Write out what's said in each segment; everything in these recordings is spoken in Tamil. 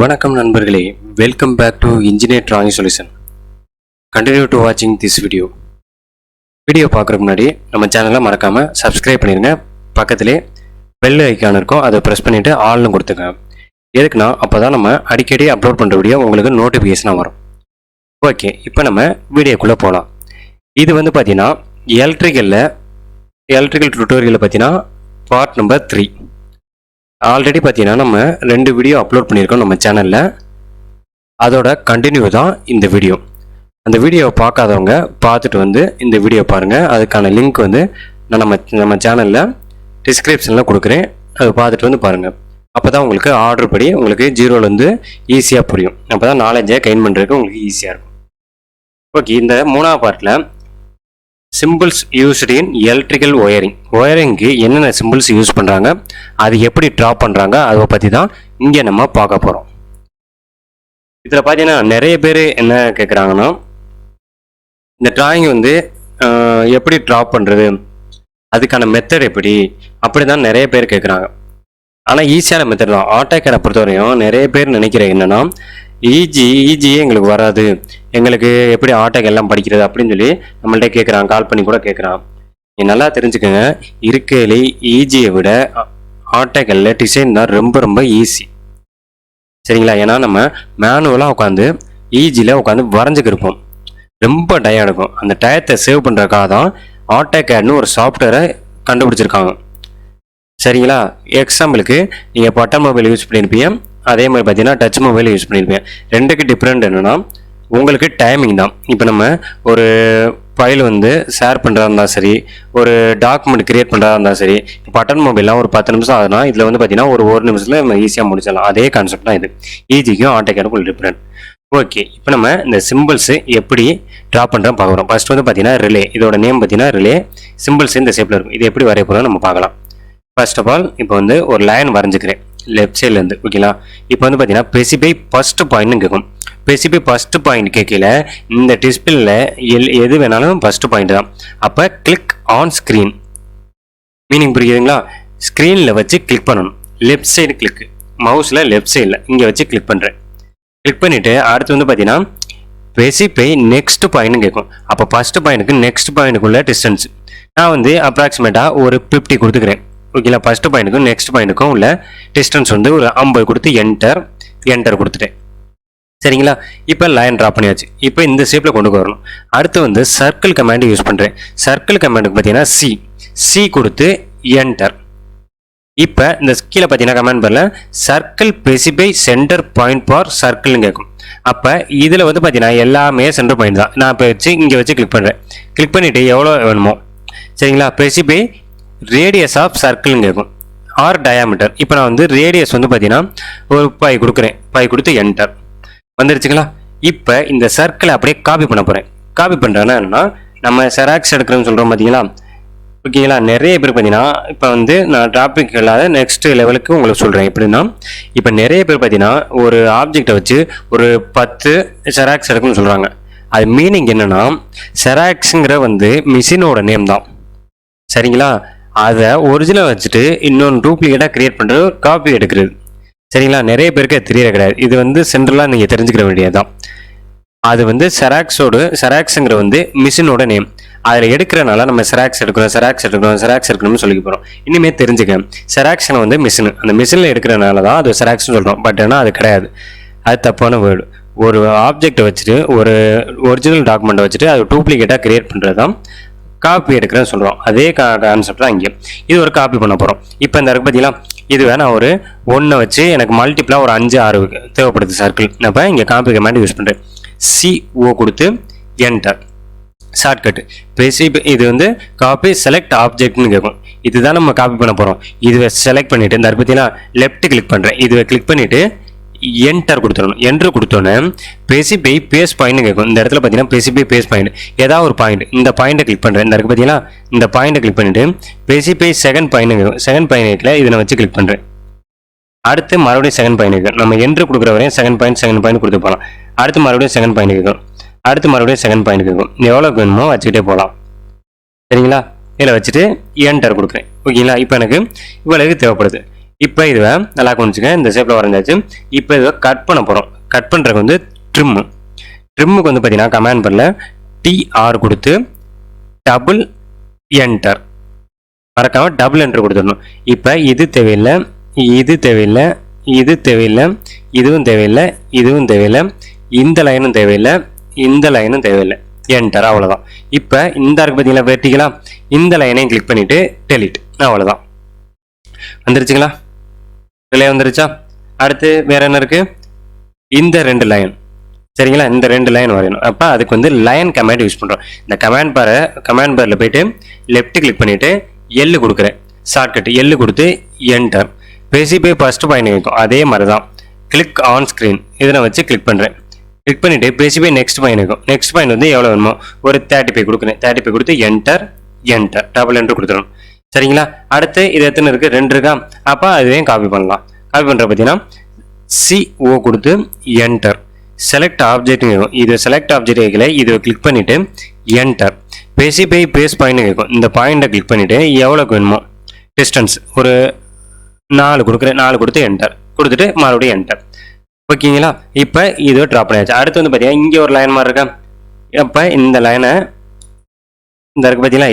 வணக்கம் நண்பர்களே, welcome back to engineer drawing solution. Continue to வாட்சிங் திஸ் வீடியோ. பார்க்குறதுக்கு முன்னாடி நம்ம சேனலை மறக்காமல் சப்ஸ்கிரைப் பண்ணிடுங்க. பக்கத்திலே பெல் ஐக்கான் இருக்கும், அதை ப்ரெஸ் பண்ணிவிட்டு ஆல்னு கொடுத்துங்க. எதுக்குன்னா அப்போ தான் நம்ம அடிக்கடி அப்லோட் பண்ணுற வீடியோ உங்களுக்கு நோட்டிஃபிகேஷனாக வரும். ஓகே, இப்போ நம்ம வீடியோக்குள்ளே போகலாம். இது பார்த்தீங்கன்னா எலக்ட்ரிக்கல் டுட்டோரியலில் பார்த்தீங்கன்னா பார்ட் நம்பர் 3. ஆல்ரெடி பார்த்தீங்கன்னா நம்ம 2 வீடியோ அப்லோட் பண்ணியிருக்கோம் நம்ம சேனலில். அதோட கண்டினியூ தான் இந்த வீடியோ. அந்த வீடியோவை பார்க்காதவங்க பார்த்துட்டு இந்த வீடியோ பாருங்கள். அதுக்கான லிங்க் நான் நம்ம சேனலில் டிஸ்கிரிப்ஷனில் கொடுக்குறேன். அதை பார்த்துட்டு பாருங்கள். அப்போ தான் உங்களுக்கு ஆர்டர் படி உங்களுக்கு 0லேருந்து ஈஸியாக புரியும். அப்போ தான் நாலேஜை கெயின் பண்ணுறதுக்கு உங்களுக்கு ஈஸியாக இருக்கும். ஓகே, இந்த 3ஆவது பார்ட்டில் சிம்பிள்ஸ் யூஸ்டு இன் எலக்ட்ரிக்கல் ஒயரிங்க்கு என்னென்ன சிம்பிள்ஸ் யூஸ் பண்ணுறாங்க, அது எப்படி ட்ரா பண்ணுறாங்க, அதை பற்றி தான் இங்கே நம்ம பார்க்க போகிறோம். இதில் பார்த்தீங்கன்னா நிறைய பேர் என்ன கேட்குறாங்கன்னா, இந்த டிராயிங் எப்படி ட்ரா பண்ணுறது, அதுக்கான மெத்தட் எப்படி, அப்படி தான் நிறைய பேர் கேட்குறாங்க. ஆனால் ஈஸியான மெத்தட் தான். AutoCAD பொறுத்தவரையும் நிறைய பேர் நினைக்கிற என்னென்னா ஈஸியே எங்களுக்கு வராது, எங்களுக்கு எப்படி AutoCAD எல்லாம் படிக்கிறது அப்படின்னு சொல்லி நம்மள்ட்ட கேட்குறான். கால் பண்ணி கூட கேட்குறான். நீ நல்லா தெரிஞ்சுக்கோங்க, இருக்கையிலே ஈஸியை விட AutoCADல டிசைன் தான் ரொம்ப ஈஸி. சரிங்களா? ஏன்னா நம்ம மேனுவலாக உட்காந்து ஈஸியில் உட்காந்து வரைஞ்சிக்கிருப்போம், ரொம்ப டயம் எடுக்கும். அந்த டயத்தை சேவ் பண்ணுறக்காக தான் AutoCADனு ஒரு சாஃப்ட்வேரை கண்டுபிடிச்சிருக்காங்க. சரிங்களா? எக்ஸாம்பிளுக்கு நீங்கள் பட்டன் மொபைல் யூஸ் பண்ணியிருப்பீங்க, அதே மாதிரி பார்த்தீங்கன்னா டச் மொபைல் யூஸ் பண்ணியிருப்பேன். ரெண்டுக்கு டிஃப்ரெண்ட் என்னென்னா உங்களுக்கு டைமிங் தான். இப்போ நம்ம ஒரு ஃபைல் ஷேர் பண்ணுறதா இருந்தால் சரி, ஒரு டாக்குமெண்ட் கிரியேட் பண்ணுறதா இருந்தால் சரி, பட்டன் மொபைல்லாம் ஒரு 10 நிமிஷம் ஆகுதுன்னா இதில் பார்த்தீங்கன்னா ஒரு நிமிஷத்தில் நம்ம ஈஸியாக முடிச்சிடலாம். அதே கான்செப்ட் தான் இது. ஈஸிக்கும் AutoCADக்கும் டிஃப்ரெண்ட். ஓகே, இப்போ நம்ம இந்த சிம்பிள்ஸு எப்படி ட்ரா பண்ணுறோம் பார்க்குறோம். ஃபர்ஸ்ட் பார்த்தீங்கன்னா ரிலே. இதோட நேம் பார்த்தீங்கன்னா ரிலே. சிம்பிள்ஸ் இந்த ஷேப்பில் இருக்கும். இது எப்படி வரைய போகிறோம் நம்ம பார்க்கலாம். ஃபர்ஸ்ட் ஆஃப் ஆல் இப்போ ஒரு லைன் வரைஞ்சிக்கிறேன் லெஃப்ட் சைட்லேருந்து. ஓகேங்களா? இப்போ பார்த்தீங்கன்னா ஸ்பெசிஃபை ஃபர்ஸ்ட் பாயிண்ட்னு கேட்கும். ஸ்பெசிஃபை ஃபர்ஸ்ட் பாயிண்ட் கேட்கல இந்த டிஸ்பிளேல எது வேணாலும் ஃபர்ஸ்ட் பாயிண்ட் தான். அப்போ கிளிக் ஆன் ஸ்க்ரீன். மீனிங் புரியுதுங்களா? ஸ்க்ரீனில் வச்சு கிளிக் பண்ணணும். லெஃப்ட் சைடு கிளிக், மவுஸில் லெஃப்ட் சைடில் இங்கே வச்சு கிளிக் பண்ணுறேன். கிளிக் பண்ணிவிட்டு அடுத்து பார்த்தீங்கன்னா ஸ்பெசிஃபை நெக்ஸ்ட் பாயிண்ட்னு கேட்கும். அப்போ ஃபர்ஸ்ட் பாயிண்ட்டுக்கு நெக்ஸ்ட் பாயிண்ட்டுக்குள்ள டிஸ்டன்ஸ் நான் அப்ராக்சிமேட்டாக ஒரு 50 கொடுத்துக்கிறேன். ஓகேங்களா? ஃபர்ஸ்ட் பாயிண்ட்டுக்கும் நெக்ஸ்ட் பாயிண்ட்டுக்கும் உள்ள டிஸ்டன்ஸ் ஒரு 50 கொடுத்து என்டர் கொடுத்துட்டேன். சரிங்களா? இப்போ லைன் ட்ரா பண்ணியாச்சு. இப்போ இந்த ஷேப்பில் கொண்டு வரணும். அடுத்து சர்க்கிள் கமாண்ட் யூஸ் பண்ணுறேன். சர்க்கிள் கமாண்டுக்கு பார்த்தீங்கன்னா சி கொடுத்து என்டர். இப்போ இந்த கீழே பார்த்தீங்கன்னா கமாண்ட் பாரில் circle specify centre point for சர்க்கிள்னு கேட்கும். அப்போ இதில் பார்த்தீங்கன்னா எல்லாமே சென்டர் பாயிண்ட் தான். நான் இப்போ இங்கே வச்சு கிளிக் பண்ணுறேன். கிளிக் பண்ணிவிட்டு எவ்வளோ வேணுமோ, சரிங்களா, ஸ்பெசிஃபை ரேடியஸ் ஆஃப் சர்க்கிள்னு கேட்கும், ஆர் டயாமீட்டர். இப்போ நான் ரேடியஸ் பார்த்தீங்கன்னா ஒரு 5 கொடுக்குறேன். 5 கொடுத்து என்டர் வந்துருச்சுங்களா? இப்போ இந்த சர்க்கிளை அப்படியே காப்பி பண்ண போகிறேன். காப்பி பண்ணுறேன்னா என்னன்னா, நம்ம செராக்ஸ் எடுக்கிறோன்னு சொல்கிறோம் பார்த்தீங்களா? ஓகேங்களா? நிறைய பேர் பார்த்தீங்கன்னா இப்போ நான் டாபிக் இல்லாத நெக்ஸ்ட் லெவலுக்கு உங்களுக்கு சொல்கிறேன். எப்படின்னா, இப்போ நிறைய பேர் பார்த்தீங்கன்னா ஒரு ஆப்ஜெக்டை வச்சு ஒரு 10 செராக்ஸ் எடுக்கணும்னு சொல்கிறாங்க. அது மீனிங் என்னென்னா, செராக்ஸுங்கிற மிஷினோட நேம் தான். சரிங்களா? அதை ஒரிஜினல் வச்சுட்டு இன்னொன்று டூப்ளிகேட்டாக கிரியேட் பண்ணுறது காப்பி எடுக்கிறது. சரிங்களா? நிறைய பேருக்கு அது தெரியற கிடையாது. இது சென்ட்ரலாக நீங்கள் தெரிஞ்சுக்கிற வேண்டியது தான். அது செராக்ஸுங்கிற மிஷினோட நேம். அதில் எடுக்கிறனால நம்ம செராக்ஸ் எடுக்கணும்னு சொல்லிக்க போகிறோம். இனிமேல் தெரிஞ்சுக்க, செராக்ஸனை மிஷின், அந்த மிஷினில் எடுக்கிறனால தான் அது செராக்ஸ்னு சொல்கிறோம். பட் ஆனால் அது கிடையாது, அது தப்பான வேர்டு. ஒரு ஆப்ஜெக்டை வச்சுட்டு ஒரு ஒரிஜினல் டாக்குமெண்ட்டை வச்சுட்டு அது டூப்ளிகேட்டாக கிரியேட் பண்ணுறது தான் காப்பி எடுக்கிறேன்னு சொல்கிறோம். அதே கான்செப்ட் தான் இங்கே. இது ஒரு காப்பி பண்ண போகிறோம். இப்போ இந்த இருக்கு பார்த்தீங்களா, இது நான் ஒரு 1 வச்சு எனக்கு மல்டிப்ளாக ஒரு 5 6 தேவைப்படுது சர்க்கிள். அப்போ இங்கே காப்பி கமாண்ட் யூஸ் பண்ணுறேன். CO கொடுத்து என்டர். Shortcut specify. இது காப்பி செலக்ட் ஆப்ஜெக்ட்னு கேட்கும். இதுதான் நம்ம காப்பி பண்ண போகிறோம். இதுவை செலக்ட் பண்ணிவிட்டு இந்த பார்த்தீங்கன்னா லெஃப்ட் கிளிக் பண்ணுறேன். இதுவை கிளிக் பண்ணிவிட்டு என்டர் கொடுத்துடணும். என்டர் கொடுத்தோன்னே ஸ்பெசிஃபை பேஸ் பாயிண்ட் கேட்கும். இந்த இடத்துல பார்த்தீங்கன்னா ஸ்பெசிஃபை பேஸ் பாயிண்ட், ஏதாவது ஒரு பாயிண்ட். இந்த பாயிண்ட்டை கிளிக் பண்ணுறேன். இந்த இருக்கு பார்த்தீங்கன்னா இந்த பாயிண்ட்டை கிளிக் பண்ணிவிட்டு ஸ்பெசிஃபை செகண்ட் பாயிண்ட் கேட்கும். செகண்ட் பாயிண்ட்டில் இதை நான் வச்சு கிளிக் பண்ணுறேன். அடுத்து மறுபடியும் செகண்ட் பாயிண்ட் கேட்கும். நம்ம என்ட்ரு கொடுக்குற வரையும் செகண்ட் பாயிண்ட் கொடுத்து போகலாம். அடுத்து மறுபடியும் செகண்ட் பாயிண்ட் கேட்கும். அடுத்து மறுபடியும் செகண்ட் பாயிண்ட் கேட்கும். எவ்வளோக்கு வேணுமோ வச்சுக்கிட்டே போகலாம். சரிங்களா? இதில் வச்சுட்டு என்டர் கொடுக்குறேன். ஓகேங்களா? இப்போ எனக்கு இவ்வளவு தேவைப்படுது. இப்போ இதுவை நல்லா கொஞ்சிங்க இந்த ஷேப்பில் வரைஞ்சாச்சு. இப்போ இதுவை கட் பண்ண போகிறோம். கட் பண்ணுறதுக்கு வந்து ட்ரிம்முக்கு வந்து பார்த்தீங்கன்னா கமாண்ட் பண்ணல TR கொடுத்து டபுள் என்டர், மறக்காமல் டபுள் என்டர் கொடுத்துடணும். இப்போ இது தேவையில்லை, இது தேவையில்லை, இது தேவையில்லை, இதுவும் தேவையில்லை, இதுவும் தேவையில்லை, இந்த லைனும் தேவையில்லை, இந்த லைனும் தேவையில்லை, என்டர். அவ்வளோதான். இப்போ இந்த இருக்கு பார்த்தீங்களா வெர்டிகலா, இந்த லைனையும் கிளிக் பண்ணிவிட்டு டெலிட். அவ்வளோதான். வந்துருச்சுங்களா? ரிலே வந்துருச்சா? அடுத்து வேற என்ன இருக்குது? இந்த 2 லைன் சரிங்களா, இந்த 2 லைன் வரையணும். அப்போ அதுக்கு வந்து லைன் கமாண்ட் யூஸ் பண்ணுறோம். இந்த கமாண்ட் பாரில் போயிட்டு லெஃப்ட் கிளிக் பண்ணிவிட்டு எல் கொடுக்குறேன். ஷார்ட்கட் எல் கொடுத்து என்டர். ஸ்பெசிஃபை ஃபர்ஸ்ட் பாயிண்ட் இருக்கும். அதே மாதிரி தான் கிளிக் ஆன் ஸ்க்ரீன் இதை வச்சு கிளிக் பண்ணுறேன். கிளிக் பண்ணிவிட்டு ஸ்பெசிஃபை நெக்ஸ்ட் பாயிண்ட் இருக்கும். நெக்ஸ்ட் பாயிண்ட் வந்து எவ்வளோ வேணுமோ ஒரு 35 கொடுக்குறேன். 35 கொடுத்து என்டர் டபுள் என்டர் கொடுத்துடணும். சரிங்களா? அடுத்து இது எத்தனை இருக்குது? 2 இருக்கா? அப்போ அதுவே காப்பி பண்ணலாம். காப்பி பண்ணுற பார்த்தீங்கன்னா CO கொடுத்து என்டர். செலக்ட் ஆப்ஜெக்ட் இருக்கும். இது செலக்ட் ஆப்ஜெக்ட் கேட்கல, இதை கிளிக் பண்ணிவிட்டு என்டர். ஸ்பெசிஃபை பேஸ் பாயிண்ட் இருக்கும். இந்த பாயிண்ட்டை கிளிக் பண்ணிவிட்டு எவ்வளோக்கு வேணுமோ டிஸ்டன்ஸ் ஒரு 4 கொடுக்குறேன். 4 கொடுத்து என்டர் கொடுத்துட்டு மறுபடியும் என்டர். ஓகேங்களா? இப்போ இது ட்ராப் பண்ணியாச்சு. அடுத்து வந்து பார்த்தீங்கன்னா இங்கே ஒரு லைன் மாதிரி இருக்கா. அப்போ இந்த லைனை இந்த இருக்கு பார்த்தீங்களா,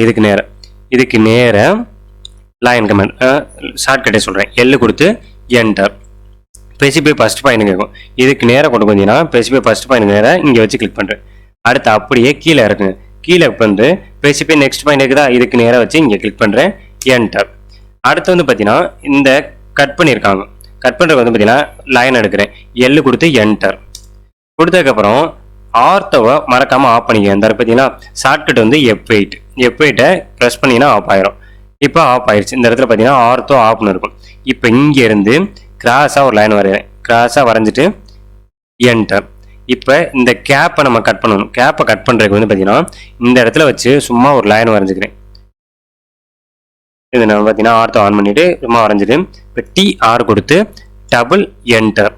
இதுக்கு நேர லைன் கமெண்ட் ஷார்ட்கட்டே சொல்கிறேன். எல் கொடுத்து என்டர். ஸ்பெசிஃபை ஃபர்ஸ்ட் பாயிண்ட் கேட்கும். இதுக்கு நேராக கொண்டு வந்தீங்கன்னா ஸ்பெசிஃபை ஃபர்ஸ்ட் பாயிண்ட் நேராக இங்கே வச்சு கிளிக் பண்ணுறேன். அடுத்து அப்படியே கீழே இருக்குங்க. கீழே வந்து ஸ்பெசிஃபை நெக்ஸ்ட் பாயிண்ட் இருக்குதா, இதுக்கு நேராக வச்சு இங்கே கிளிக் பண்ணுறேன். என்டர். அடுத்து வந்து பார்த்தீங்கன்னா இந்த கட் பண்ணியிருக்காங்க. கட் பண்ணுறது வந்து பார்த்தீங்கன்னா லைன் எடுக்கிறேன். எல் கொடுத்து என்டர் கொடுத்ததுக்கப்புறம் ஆர்த்தோவை மறக்காமல் ஆஃப் பண்ணிக்க. இந்த பார்த்தீங்கன்னா ஷார்ட்கட் வந்து F8 ப்ரெஸ் பண்ணிங்கன்னா ஆஃப் ஆயிரும். இப்போ ஆஃப் ஆயிடுச்சு. இந்த இடத்துல பார்த்தீங்கன்னா ஆர்த்தோ ஆஃப்னு இருக்கும். இப்போ இங்கேருந்து கிராஸாக ஒரு லைன் வரைகிறேன். கிராஸாக வரைஞ்சிட்டு என்டர். இப்போ இந்த கேப்பை நம்ம கட் பண்ணணும். கேப்பை கட் பண்ணுறதுக்கு வந்து பார்த்தீங்கன்னா இந்த இடத்துல வச்சு சும்மா ஒரு லைன் வரைஞ்சிக்கிறேன். இது நம்ம பார்த்தீங்கன்னா ஆர்த்தோ ஆன் பண்ணிவிட்டு சும்மா வரைஞ்சிட்டு இப்போ TR கொடுத்து டபுள் என்டர்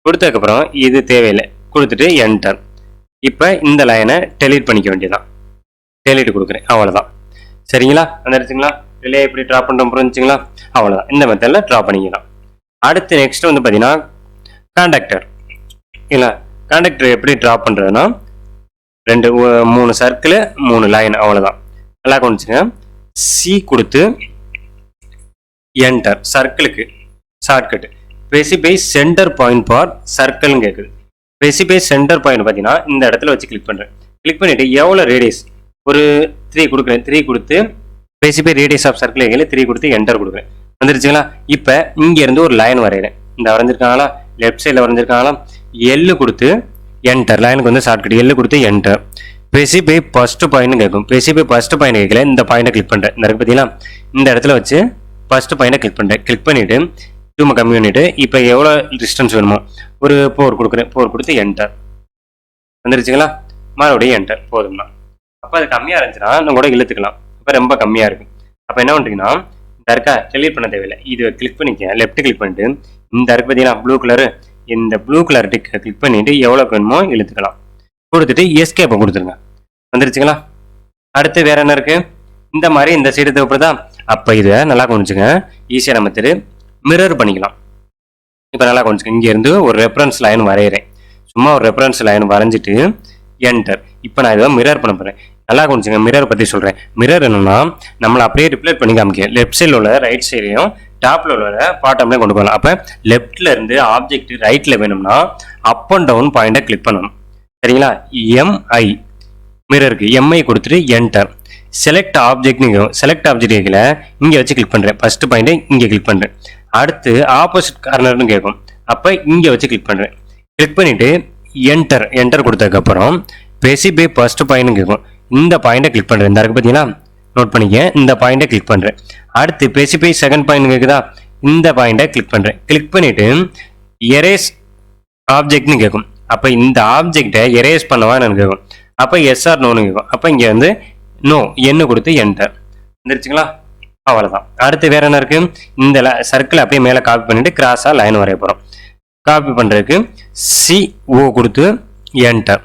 கொடுத்ததுக்கப்புறம் இது தேவையில்லை கொடுத்துட்டு என்டர். இப்போ இந்த லைனை டெலீட் பண்ணிக்க வேண்டியதான். டெலீட் கொடுக்குறேன். அவ்வளோதான். சரிங்களா? வந்துருச்சுங்களா? ரிலே எப்படி ட்ரா பண்ணுறோம் புரிஞ்சுங்களா? அவ்வளோதான். இந்த மெத்தடில் ட்ரா பண்ணிக்கலாம். அடுத்து நெக்ஸ்ட் வந்து பார்த்தீங்கன்னா கான்டாக்டர். இல்லை, கான்டாக்டர் எப்படி ட்ரா பண்ணுறதுன்னா 3 சர்க்கிள் 3 லைன் அவ்வளோதான். நல்லா கொஞ்சிங்க. C கொடுத்து என்டர். சர்க்கிளுக்கு shortcut specify centre point for சர்க்கிள்னு கேட்குது. ஸ்பெசிஃபை சென்டர் பாயிண்ட் பார்த்தீங்கன்னா இந்த இடத்துல வச்சு கிளிக் பண்ணுறேன். கிளிக் பண்ணிவிட்டு எவ்வளோ ரேடியஸ் ஒரு 3 கொடுக்குறேன். 3 கொடுத்து ஸ்பெசிஃபை ரேடியஸ் ஆஃப் சர்க்கிள் 3 கொடுத்து என்டர் கொடுக்குறேன். வந்துருச்சுங்களா? இப்போ இங்கேருந்து ஒரு லைன் வரைகிறேன். இந்த வரைஞ்சிருக்காங்களா, லெஃப்ட் சைடில் வரைஞ்சிருக்காங்களா, எல் கொடுத்து என்டர். லைனுக்கு வந்து ஷார்ட்கட் எல் கொடுத்து என்டர். ஸ்பெசிஃபை ஃபர்ஸ்ட் பாயிண்ட் கேட்கும். ஸ்பெசிஃபை ஃபர்ஸ்ட் பாயிண்ட் கேட்கல, இந்த பாயிண்ட்டை கிளிக் பண்ணுறேன். இந்த இருக்கு பார்த்தீங்களா, இந்த இடத்துல வச்சு ஃபர்ஸ்ட் பாயிண்ட்டை கிளிக் பண்ணுறேன். கிளிக் பண்ணிவிட்டு ஜூமை கம்மி பண்ணிவிட்டு இப்போ எவ்வளோ டிஸ்டன்ஸ் வேணுமோ ஒரு 4 கொடுக்குறேன். 4 கொடுத்து என்டர். வந்துருச்சுங்களா? மறுபடியும் என்டர். போதும்னா அப்போ அது கம்மியாக இருந்துச்சுன்னா நம்ம கூட இழுத்துக்கலாம். இப்போ ரொம்ப கம்மியாக இருக்குது. அப்போ என்ன பண்ணுறீங்கன்னா இந்த இருக்கா டெலீட் பண்ண தேவையில்லை. இது கிளிக் பண்ணிக்க. லெஃப்ட் கிளிக் பண்ணிட்டு இந்த இருக்கு பார்த்தீங்கன்னா ப்ளூ கலரு, இந்த ப்ளூ கலர் டிக் கிளிக் பண்ணிவிட்டு எவ்வளோ வேணுமோ இழுத்துக்கலாம். கொடுத்துட்டு எஸ்கேப்பை கொடுத்துருங்க. வந்துருச்சுங்களா? அடுத்து வேற என்ன இருக்குது? இந்த மாதிரி இந்த சைடு தேவைப்படுதா? அப்போ இதை நல்லா கொஞ்சிங்க. ஈஸியாக நம்ம திரு மிரர் பண்ணிக்கலாம். இப்போ நல்லா கொஞ்சம் இங்கேருந்து ஒரு ரெஃபரன்ஸ் லைன் வரைகிறேன். சும்மா ஒரு ரெஃபரன்ஸ் லைன் வரைஞ்சிட்டு என்டர். இப்போ நான் இதை மிரர் பண்ண போகிறேன். நல்லா கொஞ்சம் மிரர் பற்றி சொல்கிறேன். மிரர் என்னன்னா நம்மளை அப்படியே ரிப்ளேட் பண்ணி காமிக்க. லெஃப்ட் சைடில் உள்ள ரைட் சைடையும் டாப்பில் உள்ள பாட்டம்லேயும் கொண்டு போகலாம். அப்போ லெஃப்டில் இருந்து ஆப்ஜெக்ட் ரைட்டில் வேணும்னா அப் அண்ட் டவுன் பாயிண்ட்டை கிளிக் பண்ணணும். சரிங்களா? MI மிரருக்கு MI கொடுத்துட்டு enter. Select object select object கேட்கல, இங்கே வச்சு கிளிக் பண்ணுறேன். ஃபர்ஸ்ட் பாயிண்ட்டு இங்கே கிளிக் பண்ணுறேன். அடுத்து ஆப்போசிட் கார்னர்னு கேட்கும். அப்போ இங்கே வச்சு கிளிக் பண்ணுறேன். கிளிக் பண்ணிவிட்டு என்டர் கொடுத்ததுக்கப்புறம் ஸ்பெசிஃபை ஃபர்ஸ்ட் பாயிண்ட் கேட்கும். இந்த பாயிண்ட்டை கிளிக் பண்ணுறேன். இந்த இருக்கு பார்த்தீங்கன்னா நோட் பண்ணிக்க. இந்த பாயிண்ட்டை கிளிக் பண்ணுறேன். அடுத்து ஸ்பெசிஃபை செகண்ட் பாயிண்ட் கேட்குதா, இந்த பாயிண்ட்டை கிளிக் பண்ணுறேன். கிளிக் பண்ணிவிட்டு எரேஸ் ஆப்ஜெக்ட்னு கேட்கும். அப்போ இந்த ஆப்ஜெக்டை எரேஸ் பண்ணவான்னு எனக்கு கேட்கும். அப்போ எஸ்ஆர் நோன்னு கேட்கும். அப்போ இங்கே வந்து நோ என்ன கொடுத்து என்டர். வந்துருச்சுங்களா? அவ்வளோதான். அடுத்து வேற என்ன இருக்குது? இந்த சர்க்கிள் அப்படியே மேலே காப்பி பண்ணிவிட்டு கிராஸாக லைன் வரைய போகிறோம். காப்பி பண்ணுறதுக்கு CO கொடுத்து என்டர்.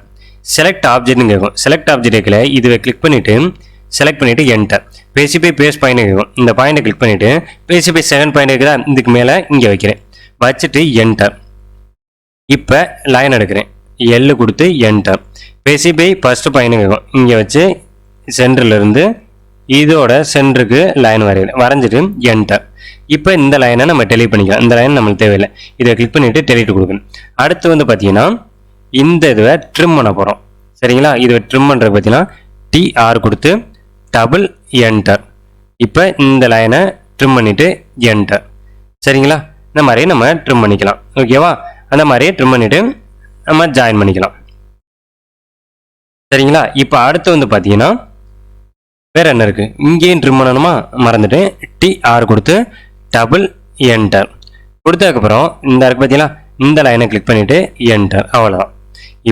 செலக்ட் ஆப்ஜெக்ட்னு கேட்கும். செலக்ட் ஆப்ஜெக்ட் கேட்கல, இதுவை கிளிக் பண்ணிவிட்டு செலக்ட் பண்ணிவிட்டு என்டர். ஸ்பெசிஃபை பேஸ் பாயிண்ட் இருக்கும், இந்த பாயிண்ட்டை கிளிக் பண்ணிவிட்டு ஸ்பெசிஃபை செகண்ட் பாயிண்ட் இருக்குதா, இதுக்கு மேலே இங்கே வைக்கிறேன், வச்சுட்டு என்டர். இப்போ லைன் எடுக்கிறேன், எல்லு கொடுத்து என்டர். ஸ்பெசிஃபை ஃபஸ்ட்டு பாயிண்ட் இருக்கும், இங்கே வச்சு சென்டர்லேருந்து இதோட சென்டருக்கு லைன் வரைஞ்சிட்டு என்டர். இப்போ இந்த லைனை நம்ம டெலிட் பண்ணிக்கலாம், இந்த லைன் நம்மளுக்கு தேவையில்லை, இதை கிளிக் பண்ணிவிட்டு டெலிட் கொடுக்கணும். அடுத்து வந்து பார்த்தீங்கன்னா இந்த இதுவை ட்ரிம் பண்ண போகிறோம். சரிங்களா, இதுவை ட்ரிம் பண்ணுறது பார்த்தீங்கன்னா TR கொடுத்து டபுள் என்டர். இப்போ இந்த லைனை ட்ரிம் பண்ணிவிட்டு என்டர். சரிங்களா, இந்த மாதிரி நம்ம ட்ரிம் பண்ணிக்கலாம். ஓகேவா, அந்த மாதிரியே ட்ரிம் பண்ணிவிட்டு நம்ம ஜாயின் பண்ணிக்கலாம். சரிங்களா, இப்போ அடுத்து வந்து பார்த்தீங்கன்னா வேறு என்ன இருக்குது, இங்கேயும் ட்ரிம் பண்ணணுமா, மறந்துட்டு TR கொடுத்து டபுள் என்டர் கொடுத்ததுக்கப்புறம் இந்த இருக்குது பார்த்தீங்களா, இந்த லைனை கிளிக் பண்ணிவிட்டு என்டர். அவ்வளோதான்.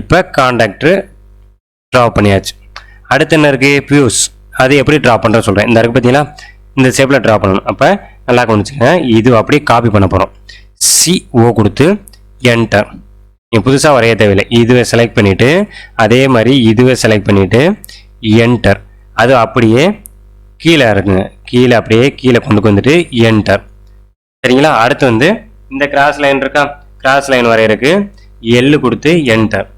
இப்போ கான்டாக்டர் ட்ரா பண்ணியாச்சு. அடுத்து என்ன இருக்குது, பியூஸ், அது எப்படி ட்ரா பண்ணுறேன்னு சொல்கிறேன். இந்த இருக்குது பார்த்தீங்களா, இந்த ஷேப்பில் ட்ரா பண்ணணும். அப்போ நல்லா கவனிச்சுங்க, இது அப்படியே காப்பி பண்ண போகிறோம். CO கொடுத்து என்டர். நீங்கள் புதுசாக வரைய தேவையில்லை, இதுவை செலக்ட் பண்ணிவிட்டு அதே மாதிரி இதுவை செலக்ட் பண்ணிவிட்டு என்டர். அது அப்படியே கீழே இருக்குங்க, கீழே அப்படியே கீழே கொண்டு வந்துட்டு என்டர். சரிங்களா, அடுத்து வந்து இந்த கிராஸ் லைன் இருக்கா, கிராஸ் லைன் வரையறதுக்கு எல்லு கொடுத்து என்டர்.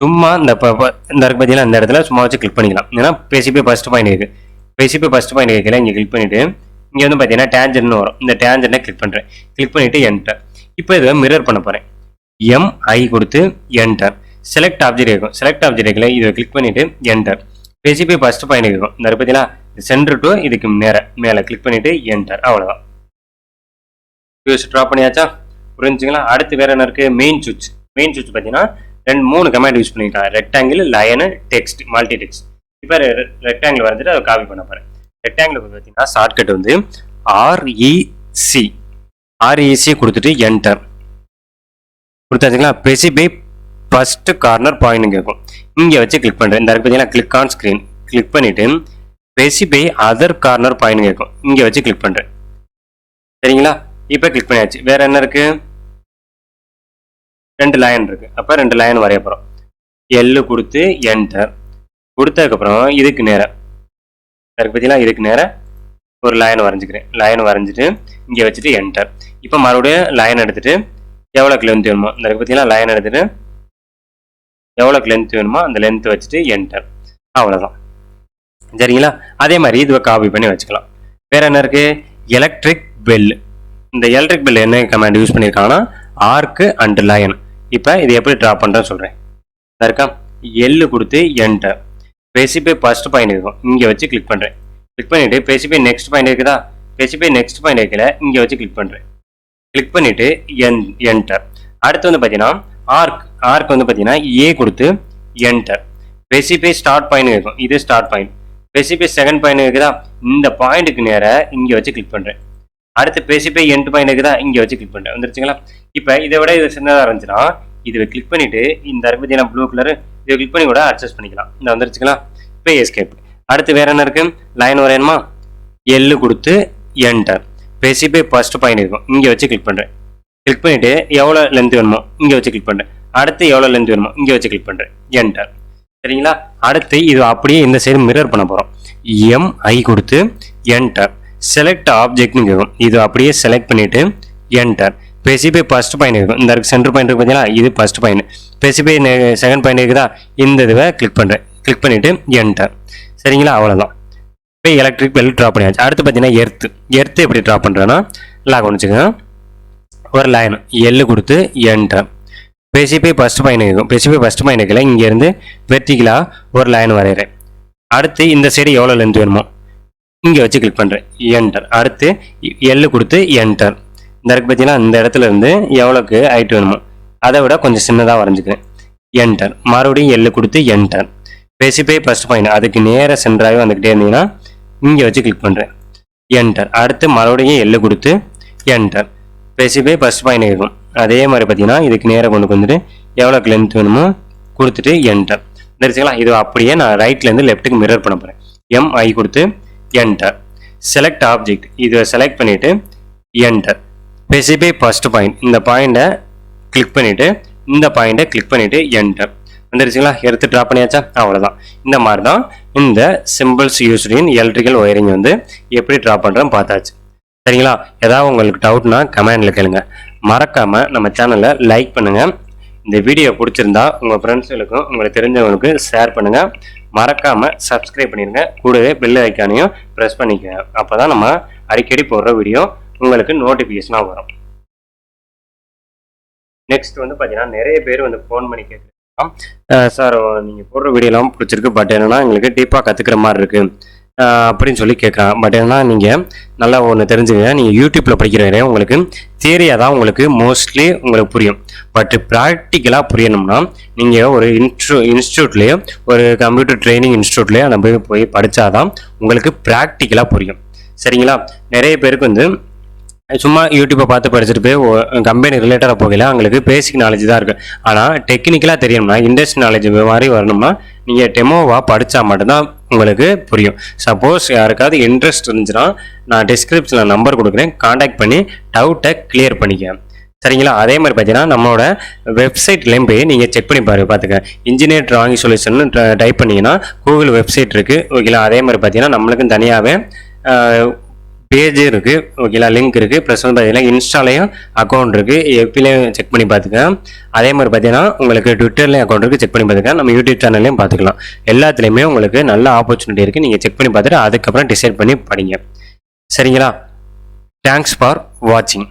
சும்மா இந்த இருக்கு பார்த்தீங்கன்னா இந்த இடத்துல சும்மா வச்சு கிளிக் பண்ணிக்கலாம். ஏன்னா ஸ்பெசிஃபை ஃபஸ்ட் பாயிண்ட் இருக்குது, ஸ்பெசிஃபை ஃபஸ்ட் பாயிண்ட் கேட்கல, இங்கே கிளிக் பண்ணிவிட்டு இங்கே வந்து பார்த்தீங்கன்னா டேஞ்சர்னு வரும், இந்த டேஞ்சர்னை கிளிக் பண்ணுறேன், கிளிக் பண்ணிவிட்டு என்டர். இப்போ இதை மிரர் பண்ண போகிறேன். MI கொடுத்து என்டர். செலக்ட் ஆப்ஜெக்ட் இருக்கும், செலக்ட் ஆப்ஜெக்ட் இருக்குல்ல, இதை கிளிக் பண்ணிவிட்டு என்டர். ஸ்பெசிஃபை ஃபஸ்ட் பாயிண்ட் இருக்கும், இந்த பார்த்தீங்கன்னா சென்டர் டு இதுக்கு மேலே கிளிக் பண்ணிவிட்டு என்டர். அவ்வளோதான். வியூஸ் ட்ரா பண்ணியாச்சா, புரிஞ்சுங்களா. அடுத்து வேறு என்ன இருக்குது, மெயின் சுவிட்ச். மெயின் சுவிட்ச் பார்த்தீங்கன்னா 2-3 கமாண்ட் யூஸ் பண்ணிக்கலாம். Rectangle, line, text, multi text. இப்போ ரெக்டாங்கிள் வரைஞ்சிட்டு அதை காப்பி பண்ண போகிறேன். ரெக்டாங்கிள் பார்த்தீங்கன்னா ஷார்ட்கட் வந்து REC கொடுத்துட்டு என்டர் கொடுத்தாச்சுங்களா. ஸ்பெசிஃபை ஃபஸ்ட்டு கார்னர் பாயிண்ட் கேட்கும், இங்கே வச்சு கிளிக் பண்ணுறேன். இந்த பார்த்தீங்கன்னா கிளிக் ஆன் ஸ்க்ரீன் கிளிக் பண்ணிவிட்டு ஸ்பெசிஃபை அதர் கார்னர் பாயிண்ட் கேட்கும், இங்கே வச்சு கிளிக் பண்ணுறேன். சரிங்களா, இப்போ கிளிக் பண்ணியாச்சு. வேறு என்ன இருக்குது, 2 லைன் இருக்குது. அப்போ 2 லைன் வரைய போகிறோம். எல்லு கொடுத்து என்டர் கொடுத்ததுக்கப்புறம் இதுக்கு நேராக பார்த்தீங்கன்னா இதுக்கு நேராக ஒரு லைன் வரைஞ்சிக்கிறேன். லைன் வரைஞ்சிட்டு இங்கே வச்சுட்டு என்டர். இப்போ மறுபடியும் லைன் எடுத்துகிட்டு எவ்வளோக்கு லென்த் வேணுமோ, இந்த பார்த்தீங்கன்னா லைன் எடுத்துகிட்டு எவ்வளோக்கு லென்த் வேணுமோ அந்த லென்த் வச்சுட்டு என்டர். அவ்வளோதான். சரிங்களா, அதே மாதிரி இதுவை காப்பி பண்ணி வச்சுக்கலாம். வேறு என்ன இருக்குது, எலக்ட்ரிக் பெல். இந்த எலக்ட்ரிக் பெல் என்ன கமாண்ட் யூஸ் பண்ணியிருக்காங்கன்னா ஆர்க்கு அண்ட் லைன். இப்போ இது எப்படி ட்ரா பண்ணுறேன்னு சொல்கிறேன். இருக்கா, எல்லு கொடுத்து என்டர். ஸ்பெசிஃபை ஃபர்ஸ்ட் பாயிண்ட் இருக்கும், இங்கே வச்சு கிளிக் பண்ணுறேன். கிளிக் பண்ணிவிட்டு ஸ்பெசிஃபை நெக்ஸ்ட் பாயிண்ட் இருக்குதா, ஸ்பெசிஃபை நெக்ஸ்ட் பாயிண்ட் இருக்கல, இங்கே வச்சு கிளிக் பண்ணுறேன். கிளிக் பண்ணிவிட்டு என்டர். அடுத்து வந்து பார்த்தீங்கன்னா ஆர்க் வந்து பார்த்தீங்கன்னா ஏ கொடுத்து என்டர். ஸ்பெசிஃபை ஸ்டார்ட் பாயிண்ட் இருக்கும், இது start point. Specify second point இருக்குதா, இந்த பாயிண்ட்டுக்கு நேராக இங்கே வச்சு கிளிக் பண்ணுறேன். அடுத்து ஸ்பெசிஃபை எண்ட் பாயிண்ட் இருக்குதா, இங்கே வச்சு கிளிக் பண்ணுறேன். வந்துருச்சுங்களா. இப்போ இதை விட இது சின்னதாக இருந்துச்சுன்னா இதை கிளிக் பண்ணிவிட்டு இந்த பார்த்தீங்கன்னா ப்ளூ கலர் இதை கிளிக் பண்ணி கூட அட்ஜஸ்ட் பண்ணிக்கலாம். இந்த வந்துருச்சுங்களா. இப்போ எஸ்கேப். அடுத்து வேறு என்ன இருக்குது, லைன் வரையணுமா, எல்லு கொடுத்து என்டர். ஸ்பெசிஃபை ஃபர்ஸ்ட் பாயிண்ட் இருக்கும், இங்கே வச்சு கிளிக் பண்ணுறேன். கிளிக் பண்ணிவிட்டு எவ்வளோ லென்த் வேணுமோ இங்கே வச்சு கிளிக் பண்ணுறேன். அடுத்து எவ்வளோ லென்த் வேணுமோ இங்கே வச்சு கிளிக் பண்ணுறேன், என்டர். சரிங்களா. அடுத்து இது அப்படியே இந்த சைடு மிரர் பண்ண போகிறோம். MI கொடுத்து என்டர். செலக்ட் ஆப்ஜெக்ட்னு கேட்கும், இது அப்படியே செலக்ட் பண்ணிவிட்டு என்டர். ஸ்பெசிஃபை ஃபர்ஸ்ட் பாயிண்ட் இருக்கும், இந்த சென்டர் பாயிண்ட் இருக்கு பார்த்தீங்கன்னா இது first point. Specify second point இருக்குதா, இந்த இதுவை கிளிக் பண்ணுறேன். கிளிக் பண்ணிவிட்டு என்டர். சரிங்களா, அவ்வளோதான். இப்போ எலக்ட்ரிக் பெல் ட்ரா பண்ணியாச்சு. அடுத்து பார்த்தீங்கன்னா எர்த்து எப்படி ட்ரா பண்ணுறேன்னா லாக் பண்ணிச்சுங்க. ஒரு லைன் எல்லு கொடுத்து என்டர். ஸ்பெசிஃபை ஃபர்ஸ்ட் பாயிண்ட் இருக்கும், ஸ்பெசிஃபை ஃபர்ஸ்ட் பாயிண்ட் இருக்கல, இங்கேருந்து வெர்டிகலாக ஒரு லைன் வரைகிறேன். அடுத்து இந்த சைடு எவ்வளோ லென்த் வேணுமோ இங்கே வச்சு கிளிக் பண்ணுறேன், என்டர். அடுத்து எல்லு கொடுத்து என்டர். இந்த இருக்கு பார்த்தீங்கன்னா இந்த இடத்துல இருந்து எவ்வளோக்கு ஹைட் வேணுமோ அதை விட கொஞ்சம் சின்னதாக வரைஞ்சிக்கிறேன், என்டர். மறுபடியும் எல்லு கொடுத்து என்டர். ஸ்பெசிஃபை ஃபர்ஸ்ட் பாயிண்ட் அதுக்கு நேராக சென்டராகவே வந்துக்கிட்டே இருந்தீங்கன்னா இங்கே வச்சு கிளிக் பண்ணுறேன், என்டர். அடுத்து மறுபடியும் எல்லு கொடுத்து என்டர். ஸ்பெசிஃபை ஃபர்ஸ்ட் பாயிண்ட் இருக்கும், அதே மாதிரி பார்த்தீங்கன்னா இதுக்கு நேராக கொண்டு வந்துட்டு எவ்வளோக்கு லென்த் வேணுமோ கொடுத்துட்டு என்டர். தெரிஞ்சுக்கலாம். இது அப்படியே நான் ரைட்லேருந்து லெஃப்ட்டுக்கு மிரர் பண்ண போகிறேன். MI கொடுத்து என்டர். செலக்ட் ஆப்ஜெக்ட் இதை செலக்ட் பண்ணிவிட்டு என்டர். ஸ்பெசிஃபை ஃபர்ஸ்ட் பாயிண்ட் இந்த பாயிண்ட்டை கிளிக் பண்ணிவிட்டு இந்த பாயிண்ட்டை கிளிக் பண்ணிவிட்டு என்டர். வந்துருச்சுங்களா? எடுத்து ட்ரா பண்ணியாச்சா? அவ்வளோதான். இந்த மாதிரி தான் இந்த சிம்பிள்ஸ் யூஸ்டு இன் எலக்ட்ரிக்கல் ஒயரிங் வந்து எப்படி ட்ரா பண்ணுறோன்னு பார்த்தாச்சு. சரிங்களா? ஏதாவது உங்களுக்கு டவுட்னா கமெண்டில் கேளுங்க. மறக்காமல் நம்ம சேனலை லைக் பண்ணுங்கள். இந்த வீடியோ பிடிச்சிருந்தா உங்கள் ஃப்ரெண்ட்ஸுகளுக்கும் உங்களுக்கு தெரிஞ்சவங்களுக்கு ஷேர் பண்ணுங்கள். மறக்காமல் சப்ஸ்கிரைப் பண்ணிடுங்க. கூடவே பெல் ஐக்கானையும் ப்ரெஸ் பண்ணிக்கங்க. அப்போ தான் நம்ம அடிக்கடி போடுற வீடியோ உங்களுக்கு நோட்டிஃபிகேஷனாக வரும். நெக்ஸ்ட் வந்து பார்த்தீங்கன்னா நிறைய பேர் வந்து ஃபோன் பண்ணி கேட்குறாங்க, சார் நீங்கள் போடுற வீடியோலாம் பிடிச்சிருக்கு, பட் என்னென்னா எங்களுக்கு டீப்பாக கற்றுக்கிற மாதிரி இருக்குது அப்படின்னு சொல்லி கேட்குறாங்க. பட் என்னன்னா நீங்கள் நல்லா ஒன்று தெரிஞ்சுங்க, நீங்கள் யூடியூப்பில் படிக்கிற வரையும் உங்களுக்கு தியரியாக தான் உங்களுக்கு மோஸ்ட்லி உங்களுக்கு புரியும். பட் ப்ராக்டிக்கலாக புரியணும்னா நீங்கள் ஒரு இன்ஸ்டியூட்லேயோ ஒரு கம்ப்யூட்டர் ட்ரைனிங் இன்ஸ்டியூட்லேயோ நம்ம போய் படித்தாதான் உங்களுக்கு ப்ராக்டிக்கலாக புரியும். சரிங்களா? நிறைய பேருக்கு வந்து சும்மா யூடியூப்பை பார்த்து படிச்சுட்டு போய் கம்பெனி ரிலேட்டடாக போகல, அவங்களுக்கு பேசிக் நாலேஜ் தான் இருக்குது. ஆனால் டெக்னிக்கலாக தெரியணும்னா இண்டஸ்ட்ரி நாலேஜ் மாதிரி வரணும்னா நீங்கள் டெமோவாக படித்தா மட்டும்தான் உங்களுக்கு புரியும். சப்போஸ் யாருக்காவது இன்ட்ரெஸ்ட் இருந்துச்சுன்னா நான் டிஸ்கிரிப்ஷனில் நம்பர் கொடுக்குறேன், காண்டாக்ட் பண்ணி டவுட்டை கிளியர் பண்ணிக்க. சரிங்களா? அதே மாதிரி பார்த்தீங்கன்னா நம்மளோட வெப்சைட்லேயும் போய் நீங்கள் செக் பண்ணி பார்த்துக்க. இன்ஜினியர் டிராயிங் சொல்யூஷன் டைப் பண்ணிங்கன்னா கூகுள் வெப்சைட் இருக்குது. ஓகேங்களா? அதே மாதிரி பார்த்தீங்கன்னா நம்மளுக்கும் தனியாகவே பேஜ் இருக்குது. ஓகேங்களா? லிங்க் இருக்குது. ப்ளஸ் வந்து பார்த்தீங்கன்னா இன்ஸ்டாலையும் அக்கௌண்ட் இருக்குது. எப்பிலையும் செக் பண்ணி பார்த்துக்க. அதே மாதிரி பார்த்தீங்கன்னா உங்களுக்கு ட்விட்டர்லேயும் அக்கௌண்ட் இருக்குது, செக் பண்ணி பார்த்துக்க. நம்ம யூடியூப் சேனல்லையும் பார்த்துக்கலாம். எல்லாத்துலேயுமே உங்களுக்கு நல்ல ஆப்பர்ச்சுனிட்டி இருக்குது. நீங்கள் செக் பண்ணி பார்த்துட்டு அதுக்கப்புறம் டிசைட் பண்ணி படிங்க. சரிங்களா? தேங்க்ஸ் ஃபார் வாட்சிங்.